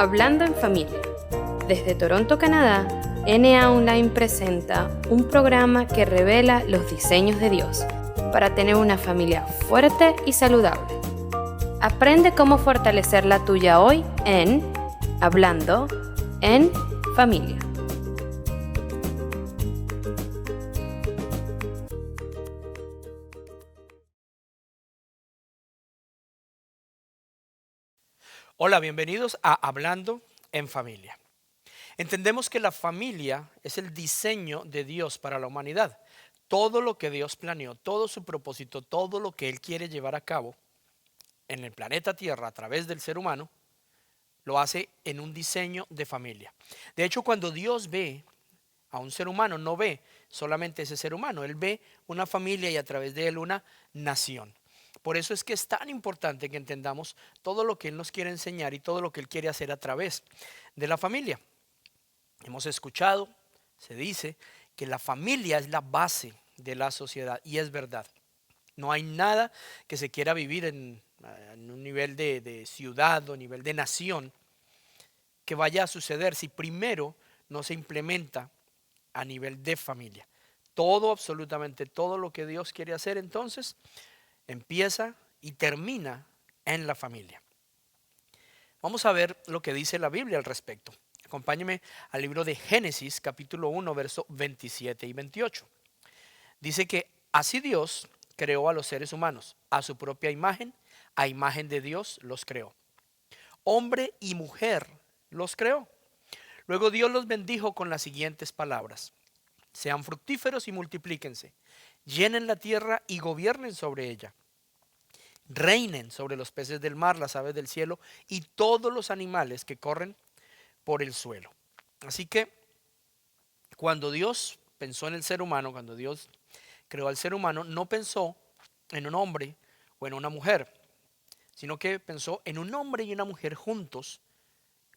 Hablando en familia. Desde Toronto, Canadá, NA Online presenta un programa que revela los diseños de Dios para tener una familia fuerte y saludable. Aprende cómo fortalecer la tuya hoy en Hablando en Familia. Hola, bienvenidos a Hablando en Familia. Entendemos que la familia es el diseño de Dios para la humanidad. Todo lo que Dios planeó, todo su propósito, todo lo que Él quiere llevar a cabo en el planeta Tierra a través del ser humano, lo hace en un diseño de familia. De hecho, cuando Dios ve a un ser humano, no ve solamente ese ser humano, Él ve una familia y a través de él una nación. Por eso es que es tan importante que entendamos todo lo que Él nos quiere enseñar y todo lo que Él quiere hacer a través de la familia. Hemos escuchado, se dice que la familia es la base de la sociedad y es verdad. No hay nada que se quiera vivir en un nivel de ciudad o nivel de nación que vaya a suceder si primero no se implementa a nivel de familia. Todo, absolutamente todo lo que Dios quiere hacer entonces empieza y termina en la familia. Vamos a ver lo que dice la Biblia al respecto. Acompáñeme al libro de Génesis, capítulo 1, versos 27 y 28. Dice que así Dios creó a los seres humanos, a su propia imagen, a imagen de Dios los creó. Hombre y mujer los creó. Luego Dios los bendijo con las siguientes palabras: sean fructíferos y multiplíquense, llenen la tierra y gobiernen sobre ella. Reinen sobre los peces del mar, las aves del cielo y todos los animales que corren por el suelo. Así que cuando Dios pensó en el ser humano, cuando Dios creó al ser humano, no pensó en un hombre o en una mujer, sino que pensó en un hombre y una mujer juntos,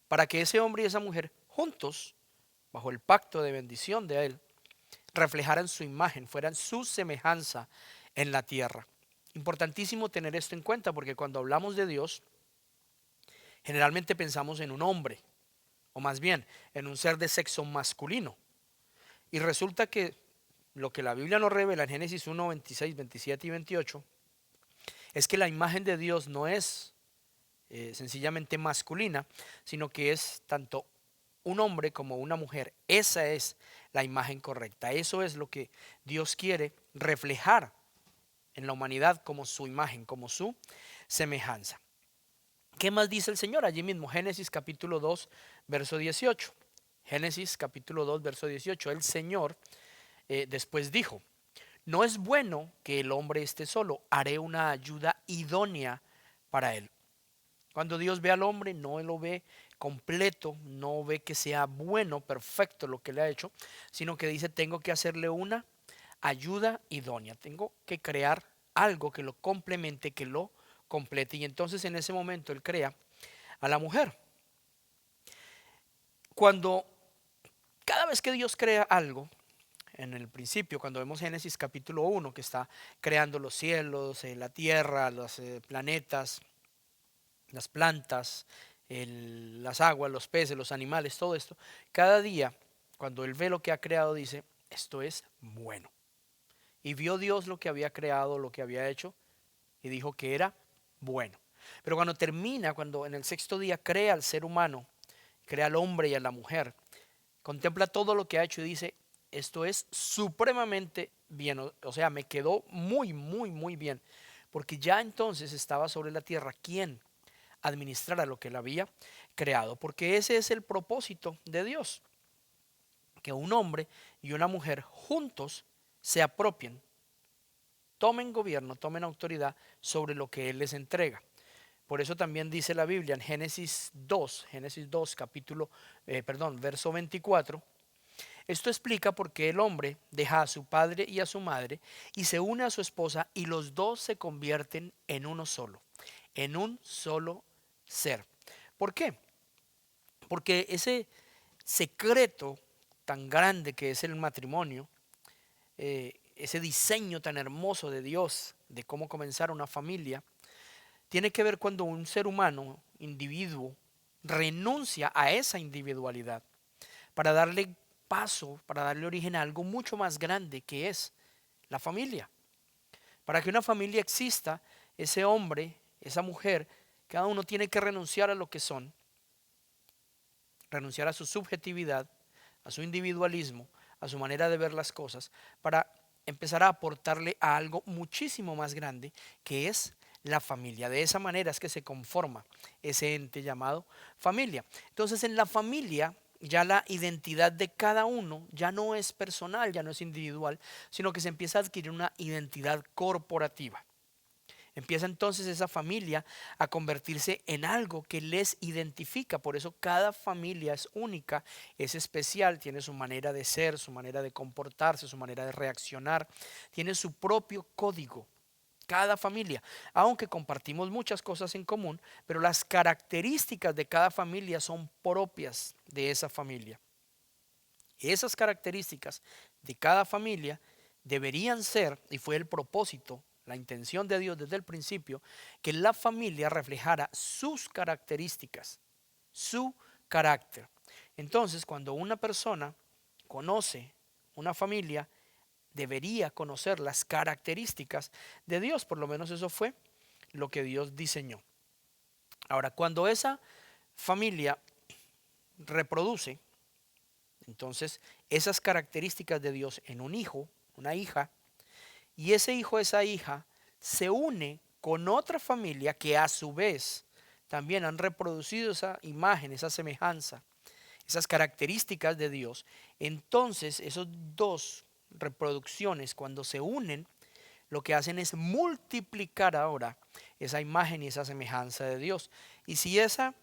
para que ese hombre y esa mujer juntos, bajo el pacto de bendición de él, reflejaran su imagen, fueran su semejanza en la tierra. Importantísimo tener esto en cuenta, porque cuando hablamos de Dios, generalmente pensamos en un hombre, o más bien en un ser de sexo masculino. Y resulta que lo que la Biblia nos revela en Génesis 1, 26, 27 y 28 es que la imagen de Dios no es sencillamente masculina, sino que es tanto un hombre como una mujer. Esa es la imagen correcta. Eso es lo que Dios quiere reflejar en la humanidad como su imagen, como su semejanza. ¿Qué más dice el Señor? Allí mismo, Génesis capítulo 2, verso 18. Génesis capítulo 2, verso 18. El Señor después dijo: no es bueno que el hombre esté solo, haré una ayuda idónea para él. Cuando Dios ve al hombre, no lo ve completo, no ve que sea bueno, perfecto lo que le ha hecho, sino que dice: tengo que hacerle una ayuda idónea, tengo que crear algo que lo complemente, que lo complete. Y entonces en ese momento Él crea a la mujer. Cuando cada vez que Dios crea algo, en el principio, cuando vemos Génesis capítulo 1, que está creando los cielos, la tierra, los planetas, las plantas, las aguas, los peces, los animales, todo esto, cada día, cuando Él ve lo que ha creado, dice: esto es bueno. Y vio Dios lo que había creado, lo que había hecho, y dijo que era bueno. Pero cuando termina, cuando en el sexto día crea al ser humano, crea al hombre y a la mujer, contempla todo lo que ha hecho y dice: esto es supremamente bien. O sea, me quedó muy, muy, muy bien. Porque ya entonces estaba sobre la tierra quien administrara lo que él había creado. Porque ese es el propósito de Dios: que un hombre y una mujer juntos se apropien, tomen gobierno, tomen autoridad sobre lo que Él les entrega. Por eso también dice la Biblia en Génesis 2 verso 24. Esto explica por qué el hombre deja a su padre y a su madre y se une a su esposa, y los dos se convierten en uno solo, en un solo ser. ¿Por qué? Porque ese secreto tan grande que es el matrimonio, ese diseño tan hermoso de Dios de cómo comenzar una familia, tiene que ver cuando un ser humano, individuo, renuncia a esa individualidad para darle paso, para darle origen a algo mucho más grande que es la familia. Para que una familia exista, ese hombre, esa mujer, cada uno tiene que renunciar a lo que son, renunciar a su subjetividad, a su individualismo, a su manera de ver las cosas, para empezar a aportarle a algo muchísimo más grande que es la familia. De esa manera es que se conforma ese ente llamado familia. Entonces, en la familia ya la identidad de cada uno ya no es personal, ya no es individual, sino que se empieza a adquirir una identidad corporativa. Empieza entonces esa familia a convertirse en algo que les identifica. Por eso cada familia es única, es especial, tiene su manera de ser, su manera de comportarse, su manera de reaccionar, tiene su propio código. Cada familia, aunque compartimos muchas cosas en común, pero las características de cada familia son propias de esa familia. Esas características de cada familia deberían ser, y fue el propósito, la intención de Dios desde el principio, que la familia reflejara sus características, su carácter. Entonces, cuando una persona conoce una familia, debería conocer las características de Dios. Por lo menos eso fue lo que Dios diseñó. Ahora, cuando esa familia reproduce, entonces esas características de Dios en un hijo, una hija, y ese hijo, esa hija, se une con otra familia que a su vez también han reproducido esa imagen, esa semejanza, esas características de Dios, entonces esos dos reproducciones cuando se unen, lo que hacen es multiplicar ahora esa imagen y esa semejanza de Dios. Y si esa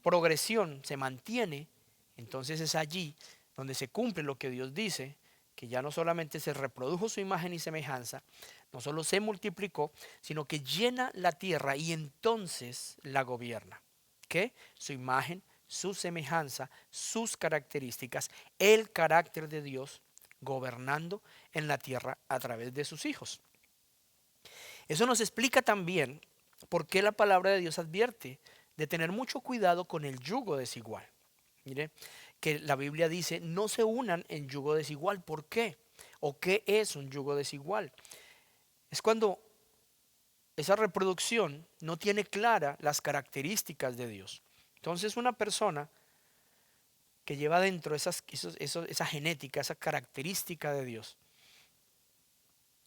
progresión se mantiene, entonces es allí donde se cumple lo que Dios dice, que ya no solamente se reprodujo su imagen y semejanza, no solo se multiplicó, sino que llena la tierra y entonces la gobierna. ¿Qué? Su imagen, su semejanza, sus características, el carácter de Dios gobernando en la tierra a través de sus hijos. Eso nos explica también por qué la palabra de Dios advierte de tener mucho cuidado con el yugo desigual. Mire, que la Biblia dice, no se unan en yugo desigual. ¿Por qué? ¿O qué es un yugo desigual? Es cuando esa reproducción no tiene clara las características de Dios. Entonces una persona que lleva dentro esa genética, esa característica de Dios,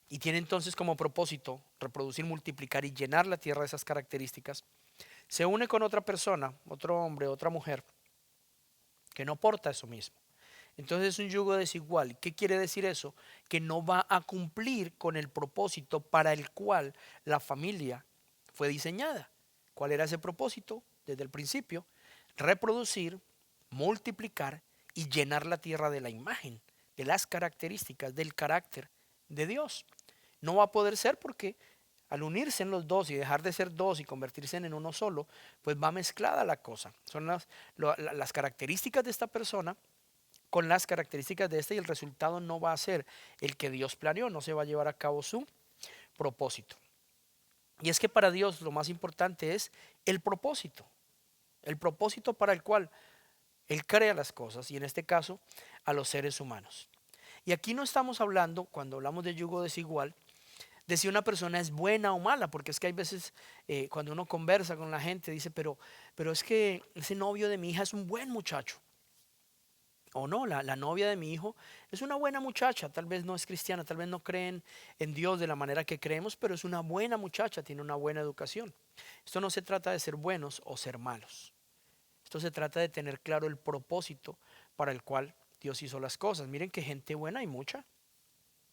y tiene entonces como propósito reproducir, multiplicar y llenar la tierra de esas características, se une con otra persona, otro hombre, otra mujer, que no porta eso mismo. Entonces es un yugo desigual. ¿Qué quiere decir eso? Que no va a cumplir con el propósito para el cual la familia fue diseñada. ¿Cuál era ese propósito? Desde el principio, reproducir, multiplicar y llenar la tierra de la imagen, de las características, del carácter de Dios. No va a poder ser porque al unirse en los dos y dejar de ser dos y convertirse en uno solo, pues va mezclada la cosa. Son las características de esta persona con las características de esta y el resultado no va a ser el que Dios planeó, no se va a llevar a cabo su propósito. Y es que para Dios lo más importante es el propósito para el cual Él crea las cosas y en este caso a los seres humanos. Y aquí no estamos hablando, cuando hablamos de yugo desigual, de si una persona es buena o mala, porque es que hay veces cuando uno conversa con la gente dice, pero es que ese novio de mi hija es un buen muchacho. O no, la novia de mi hijo es una buena muchacha, tal vez no es cristiana, tal vez no creen en Dios de la manera que creemos, pero es una buena muchacha, tiene una buena educación. Esto no se trata de ser buenos o ser malos. Esto se trata de tener claro el propósito para el cual Dios hizo las cosas. Miren que gente buena hay mucha.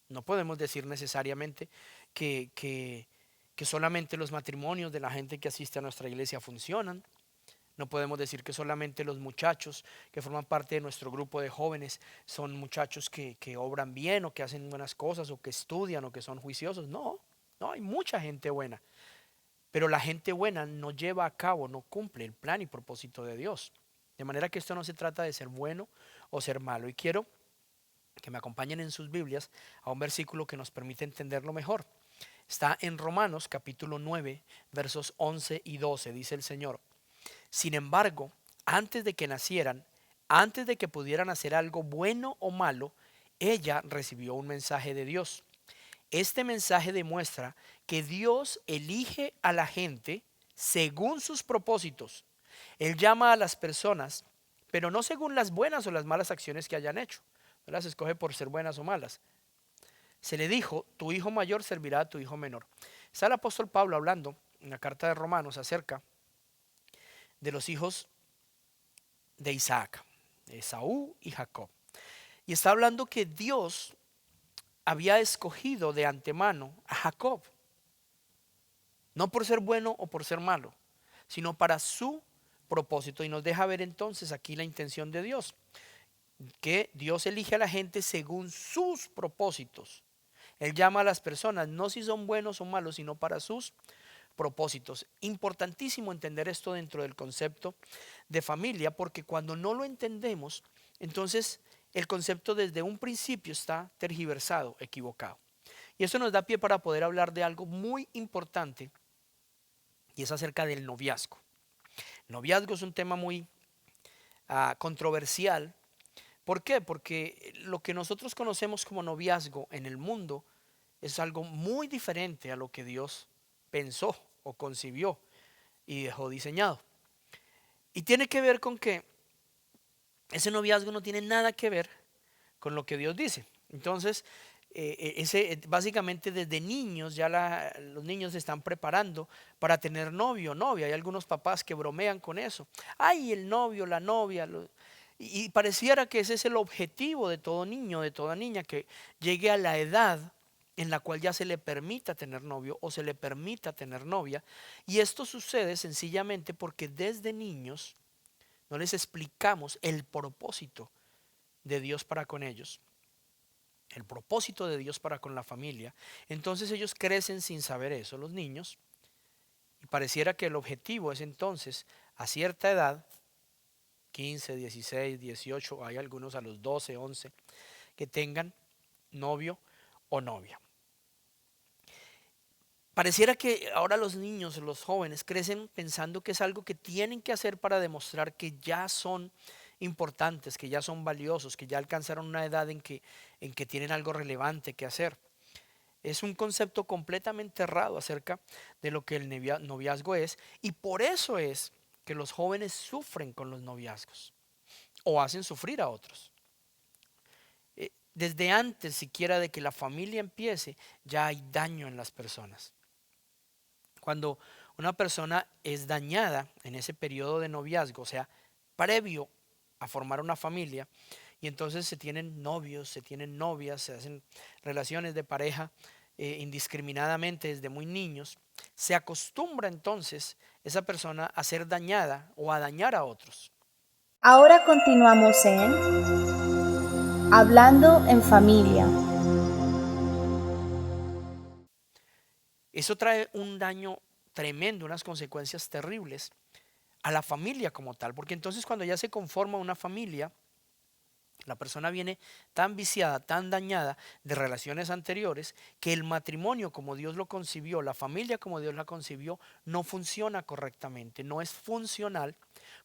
No podemos decir necesariamente que solamente los matrimonios de la gente que asiste a nuestra iglesia funcionan. No podemos decir que solamente los muchachos que forman parte de nuestro grupo de jóvenes son muchachos que obran bien o que hacen buenas cosas o que estudian o que son juiciosos. No, hay mucha gente buena. Pero la gente buena no lleva a cabo, no cumple el plan y propósito de Dios. De manera que esto no se trata de ser bueno o ser malo. Y quiero que me acompañen en sus Biblias a un versículo que nos permite entenderlo mejor. Está en Romanos capítulo 9, versos 11 y 12. Dice el Señor: sin embargo, antes de que nacieran, antes de que pudieran hacer algo bueno o malo, ella recibió un mensaje de Dios. Este mensaje demuestra que Dios elige a la gente según sus propósitos. Él llama a las personas, pero no según las buenas o las malas acciones que hayan hecho. No las escoge por ser buenas o malas. Se le dijo, tu hijo mayor servirá a tu hijo menor. Está el apóstol Pablo hablando en la carta de Romanos acerca de los hijos de Isaac, Esaú y Jacob. Y está hablando que Dios había escogido de antemano a Jacob, no por ser bueno o por ser malo, sino para su propósito. Y nos deja ver entonces aquí la intención de Dios, que Dios elige a la gente según sus propósitos. Él llama a las personas, no si son buenos o malos, sino para sus propósitos. Importantísimo entender esto dentro del concepto de familia, porque cuando no lo entendemos, entonces el concepto desde un principio está tergiversado, equivocado. Y eso nos da pie para poder hablar de algo muy importante, y es acerca del noviazgo. Noviazgo es un tema muy controversial. ¿Por qué? Porque lo que nosotros conocemos como noviazgo en el mundo es algo muy diferente a lo que Dios pensó o concibió y dejó diseñado. Y tiene que ver con que ese noviazgo no tiene nada que ver con lo que Dios dice. Entonces, básicamente desde niños ya los niños se están preparando para tener novio o novia. Hay algunos papás que bromean con eso. Ay, el novio, la novia. Y pareciera que ese es el objetivo de todo niño, de toda niña, que llegue a la edad en la cual ya se le permita tener novio o se le permita tener novia. Y esto sucede sencillamente porque desde niños no les explicamos el propósito de Dios para con ellos, el propósito de Dios para con la familia. Entonces ellos crecen sin saber eso, los niños, y pareciera que el objetivo es entonces a cierta edad, 15, 16, 18, hay algunos a los 12, 11, que tengan novio o novia. Pareciera que ahora los niños, los jóvenes, crecen pensando que es algo que tienen que hacer para demostrar que ya son importantes, que ya son valiosos, que ya alcanzaron una edad en que tienen algo relevante que hacer. Es un concepto completamente errado acerca de lo que el noviazgo es, y por eso es que los jóvenes sufren con los noviazgos o hacen sufrir a otros. Desde antes siquiera de que la familia empiece, ya hay daño en las personas. Cuando una persona es dañada en ese periodo de noviazgo, o sea, previo a formar una familia, y entonces se tienen novios, se tienen novias, se hacen relaciones de pareja indiscriminadamente desde muy niños, se acostumbra entonces esa persona a ser dañada o a dañar a otros. Ahora continuamos en Hablando en Familia. Eso trae un daño tremendo, unas consecuencias terribles a la familia como tal, porque entonces cuando ya se conforma una familia, la persona viene tan viciada, tan dañada de relaciones anteriores, que el matrimonio como Dios lo concibió, la familia como Dios la concibió, no funciona correctamente, no es funcional,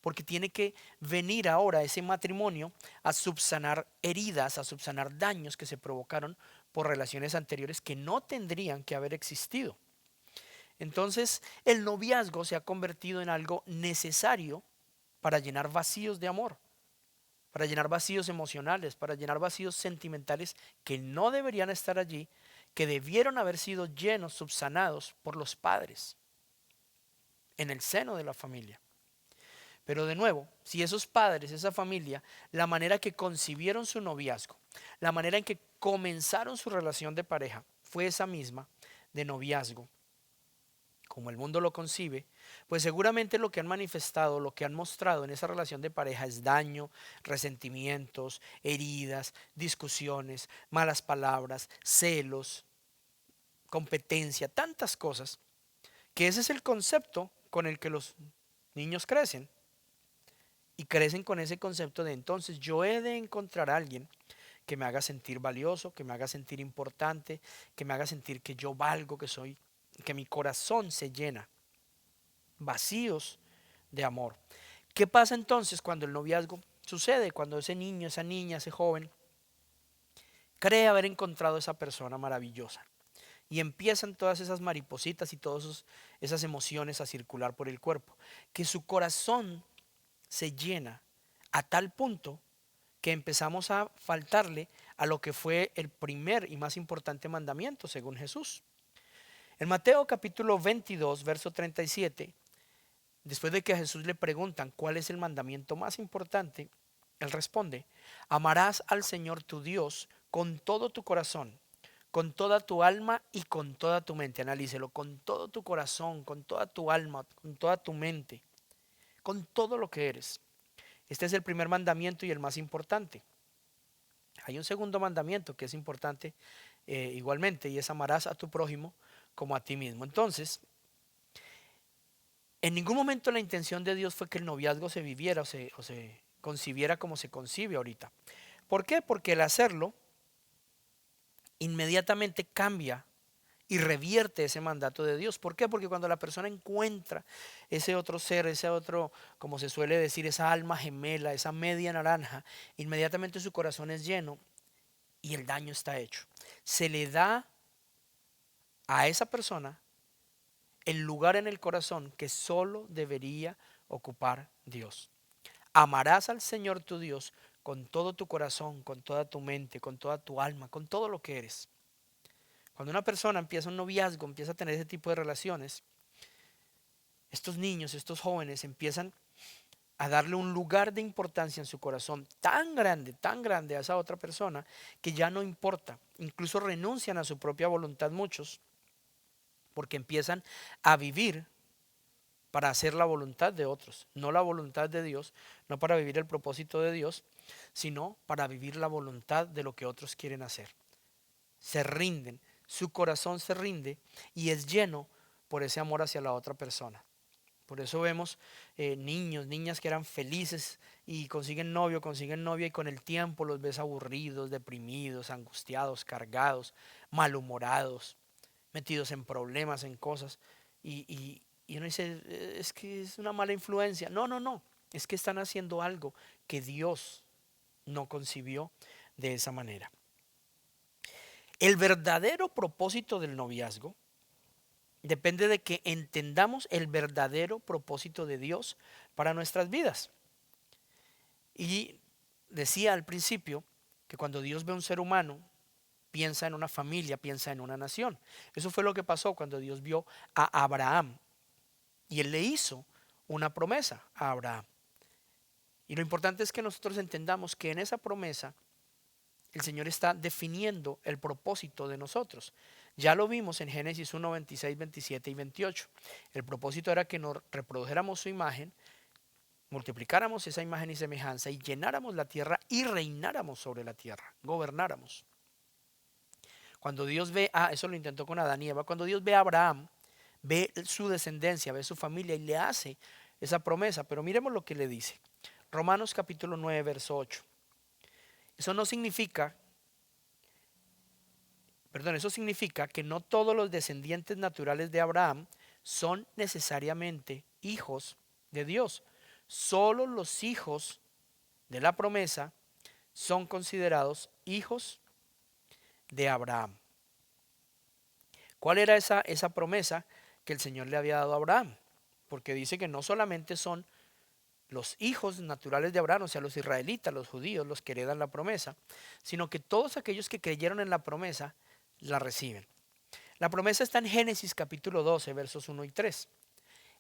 porque tiene que venir ahora ese matrimonio a subsanar heridas, a subsanar daños que se provocaron por relaciones anteriores que no tendrían que haber existido. Entonces, el noviazgo se ha convertido en algo necesario para llenar vacíos de amor, para llenar vacíos emocionales, para llenar vacíos sentimentales que no deberían estar allí, que debieron haber sido llenos, subsanados por los padres en el seno de la familia. Pero de nuevo, si esos padres, esa familia, la manera que concibieron su noviazgo, la manera en que comenzaron su relación de pareja fue esa misma de noviazgo, como el mundo lo concibe, pues seguramente lo que han manifestado, lo que han mostrado en esa relación de pareja es daño, resentimientos, heridas, discusiones, malas palabras, celos, competencia, tantas cosas, que ese es el concepto con el que los niños crecen. Y crecen con ese concepto de entonces yo he de encontrar a alguien que me haga sentir valioso, que me haga sentir importante, que me haga sentir que yo valgo, que soy, que mi corazón se llena, vacíos de amor. ¿Qué pasa entonces cuando el noviazgo sucede? Cuando ese niño, esa niña, ese joven cree haber encontrado esa persona maravillosa y empiezan todas esas maripositas y todas esas emociones a circular por el cuerpo, que su corazón se llena a tal punto que empezamos a faltarle a lo que fue el primer y más importante mandamiento según Jesús. En Mateo capítulo 22, verso 37, después de que a Jesús le preguntan cuál es el mandamiento más importante, él responde: amarás al Señor tu Dios con todo tu corazón, con toda tu alma y con toda tu mente. Analícelo: con todo tu corazón, con toda tu alma, con toda tu mente, con todo lo que eres. Este es el primer mandamiento y el más importante. Hay un segundo mandamiento que es importante igualmente, y es: amarás a tu prójimo como a ti mismo. Entonces, en ningún momento la intención de Dios fue que el noviazgo se viviera o se concibiera como se concibe ahorita. ¿Por qué? Porque el hacerlo inmediatamente cambia y revierte ese mandato de Dios. ¿Por qué? Porque cuando la persona encuentra ese otro ser, ese otro, como se suele decir, esa alma gemela, esa media naranja, inmediatamente su corazón es lleno y el daño está hecho. Se le da a esa persona el lugar en el corazón que solo debería ocupar Dios. Amarás al Señor tu Dios con todo tu corazón, con toda tu mente, con toda tu alma, con todo lo que eres. Cuando una persona empieza un noviazgo, empieza a tener ese tipo de relaciones, estos niños, estos jóvenes empiezan a darle un lugar de importancia en su corazón tan grande a esa otra persona, que ya no importa. Incluso renuncian a su propia voluntad muchos, porque empiezan a vivir para hacer la voluntad de otros, no la voluntad de Dios, no para vivir el propósito de Dios, sino para vivir la voluntad de lo que otros quieren hacer. Se rinden, su corazón se rinde y es lleno por ese amor hacia la otra persona. Por eso vemos niños, niñas que eran felices y consiguen novio, consiguen novia, y con el tiempo los ves aburridos, deprimidos, angustiados, cargados, malhumorados, metidos en problemas, en cosas. Y uno dice: es que es una mala influencia. No, no, no. Es que están haciendo algo que Dios no concibió de esa manera. El verdadero propósito del noviazgo depende de que entendamos el verdadero propósito de Dios para nuestras vidas. Y decía al principio que cuando Dios ve a un ser humano, piensa en una familia, piensa en una nación. Eso fue lo que pasó cuando Dios vio a Abraham. Y él le hizo una promesa a Abraham. Y lo importante es que nosotros entendamos que en esa promesa el Señor está definiendo el propósito de nosotros. Ya lo vimos en Génesis 1, 26, 27 y 28. El propósito era que nos reprodujéramos su imagen, multiplicáramos esa imagen y semejanza y llenáramos la tierra y reináramos sobre la tierra, gobernáramos. Cuando Dios ve eso lo intentó con Adán y Eva, cuando Dios ve a Abraham, ve su descendencia, ve su familia y le hace esa promesa. Pero miremos lo que le dice. Romanos capítulo 9, verso 8. Eso significa que no todos los descendientes naturales de Abraham son necesariamente hijos de Dios. Solo los hijos de la promesa son considerados hijos de Abraham. ¿Cuál era esa promesa que el Señor le había dado a Abraham? Porque dice que no solamente son los hijos naturales de Abraham, o sea, los israelitas, los judíos, los que heredan la promesa, sino que todos aquellos que creyeron en la promesa la reciben. La promesa está en Génesis capítulo 12, versos 1 y 3.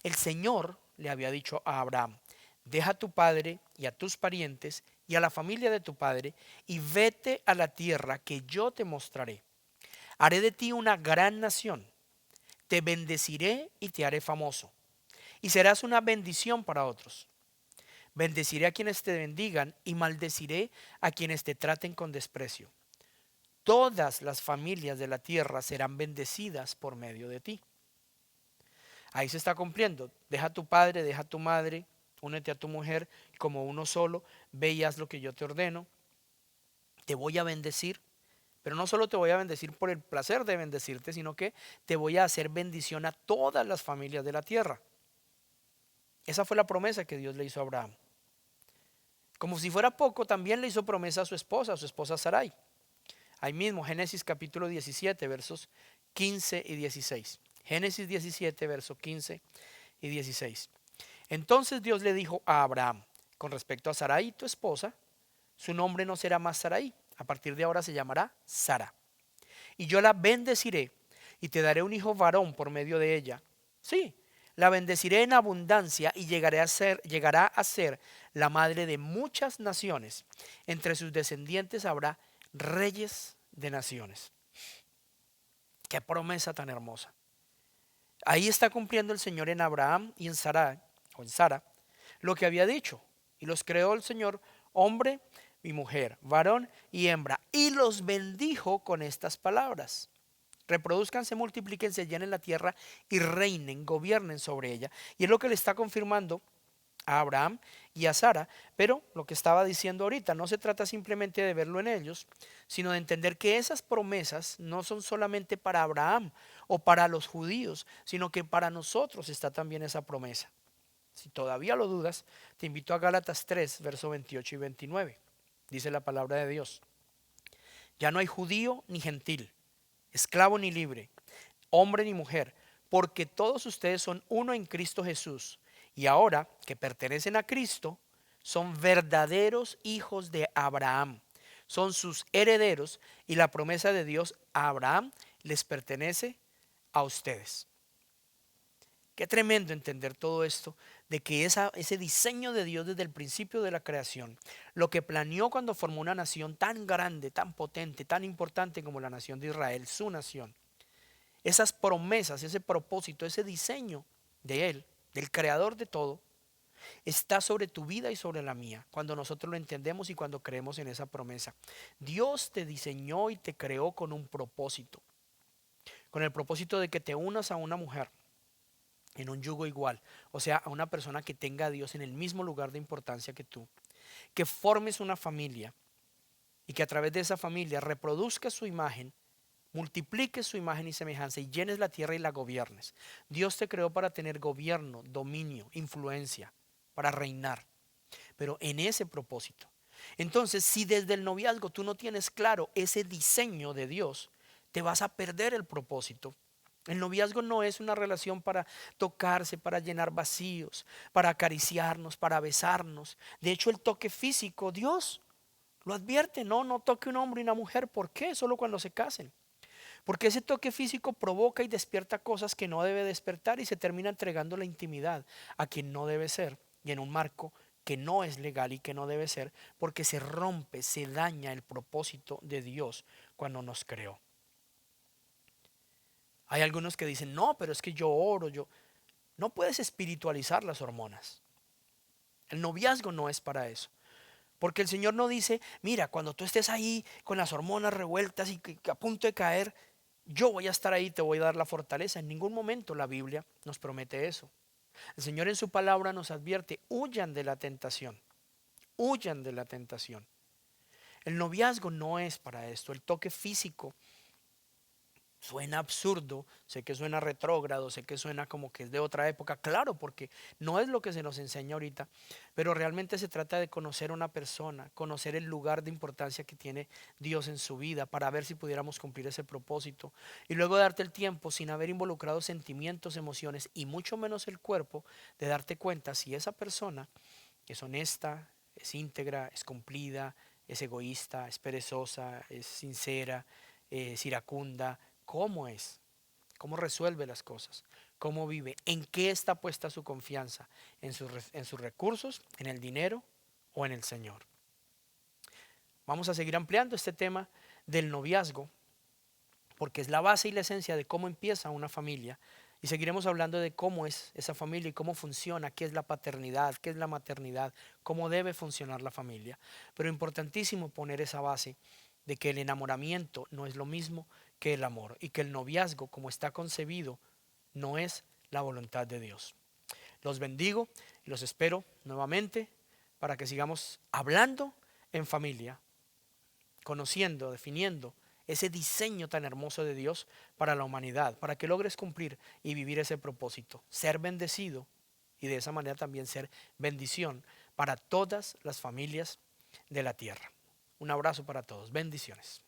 El Señor le había dicho a Abraham: deja a tu padre y a tus parientes y a la familia de tu padre y vete a la tierra que yo te mostraré. Haré de ti una gran nación, te bendeciré y te haré famoso, y serás una bendición para otros. Bendeciré a quienes te bendigan y maldeciré a quienes te traten con desprecio. Todas las familias de la tierra serán bendecidas por medio de ti. Ahí se está cumpliendo. Deja a tu padre, deja a tu madre, únete a tu mujer como uno solo, ve y haz lo que yo te ordeno. Te voy a bendecir, pero no solo te voy a bendecir por el placer de bendecirte, sino que te voy a hacer bendición a todas las familias de la tierra. Esa fue la promesa que Dios le hizo a Abraham. Como si fuera poco, también le hizo promesa a su esposa Sarai. Ahí mismo, Génesis capítulo 17, versos 15 y 16. Génesis 17, versos 15 y 16. Entonces Dios le dijo a Abraham, con respecto a Sarai, tu esposa, su nombre no será más Sarai, a partir de ahora se llamará Sara. Y yo la bendeciré y te daré un hijo varón por medio de ella. Sí, la bendeciré en abundancia y llegará a ser la madre de muchas naciones. Entre sus descendientes habrá reyes de naciones. Qué promesa tan hermosa. Ahí está cumpliendo el Señor en Abraham y en Sara, lo que había dicho. Y los creó el Señor hombre y mujer, varón y hembra. Y los bendijo con estas palabras: reproduzcanse, multiplíquense, llenen la tierra y reinen, gobiernen sobre ella. Y es lo que le está confirmando a Abraham y a Sara. Pero lo que estaba diciendo ahorita, no se trata simplemente de verlo en ellos, sino de entender que esas promesas no son solamente para Abraham o para los judíos, sino que para nosotros está también esa promesa. Si todavía lo dudas, te invito a Gálatas 3, versos 28 y 29. Dice la palabra de Dios: ya no hay judío ni gentil, esclavo ni libre, hombre ni mujer, porque todos ustedes son uno en Cristo Jesús. Y ahora que pertenecen a Cristo, son verdaderos hijos de Abraham, son sus herederos, y la promesa de Dios a Abraham les pertenece a ustedes. Qué tremendo entender todo esto, de que ese diseño de Dios desde el principio de la creación, lo que planeó cuando formó una nación tan grande, tan potente, tan importante como la nación de Israel, su nación, esas promesas, ese propósito, ese diseño de Él, del creador de todo, está sobre tu vida y sobre la mía, cuando nosotros lo entendemos y cuando creemos en esa promesa. Dios te diseñó y te creó con un propósito, con el propósito de que te unas a una mujer en un yugo igual, o sea, a una persona que tenga a Dios en el mismo lugar de importancia que tú, que formes una familia y que a través de esa familia reproduzcas su imagen, multipliques su imagen y semejanza y llenes la tierra y la gobiernes. Dios te creó para tener gobierno, dominio, influencia, para reinar, pero en ese propósito. Entonces, si desde el noviazgo tú no tienes claro ese diseño de Dios, te vas a perder el propósito. El noviazgo no es una relación para tocarse, para llenar vacíos, para acariciarnos, para besarnos. De hecho, el toque físico, Dios lo advierte: no toque un hombre y una mujer. ¿Por qué? Solo cuando se casen. Porque ese toque físico provoca y despierta cosas que no debe despertar y se termina entregando la intimidad a quien no debe ser, y en un marco que no es legal y que no debe ser, porque se rompe, se daña el propósito de Dios cuando nos creó. Hay algunos que dicen: no, pero es que yo oro, No puedes espiritualizar las hormonas. El noviazgo no es para eso. Porque el Señor no dice: mira, cuando tú estés ahí con las hormonas revueltas y a punto de caer, yo voy a estar ahí, te voy a dar la fortaleza. En ningún momento la Biblia nos promete eso. El Señor en su palabra nos advierte: huyan de la tentación, huyan de la tentación. El noviazgo no es para esto. El toque físico suena absurdo, sé que suena retrógrado, sé que suena como que es de otra época, claro, porque no es lo que se nos enseña ahorita, pero realmente se trata de conocer a una persona, conocer el lugar de importancia que tiene Dios en su vida, para ver si pudiéramos cumplir ese propósito, y luego darte el tiempo, sin haber involucrado sentimientos, emociones y mucho menos el cuerpo, de darte cuenta si esa persona es honesta, es íntegra, es cumplida, es egoísta, es perezosa, es sincera, es iracunda. ¿Cómo es? ¿Cómo resuelve las cosas? ¿Cómo vive? ¿En qué está puesta su confianza? ¿En sus recursos? ¿En el dinero? ¿O en el Señor? Vamos a seguir ampliando este tema del noviazgo, porque es la base y la esencia de cómo empieza una familia. Y seguiremos hablando de cómo es esa familia y cómo funciona, qué es la paternidad, qué es la maternidad, cómo debe funcionar la familia. Pero importantísimo poner esa base de que el enamoramiento no es lo mismo que el amor, y que el noviazgo, como está concebido, no es la voluntad de Dios. Los bendigo y los espero nuevamente para que sigamos hablando en familia, conociendo, definiendo ese diseño tan hermoso de Dios para la humanidad, para que logres cumplir y vivir ese propósito, ser bendecido y de esa manera también ser bendición para todas las familias de la tierra. Un abrazo para todos. Bendiciones.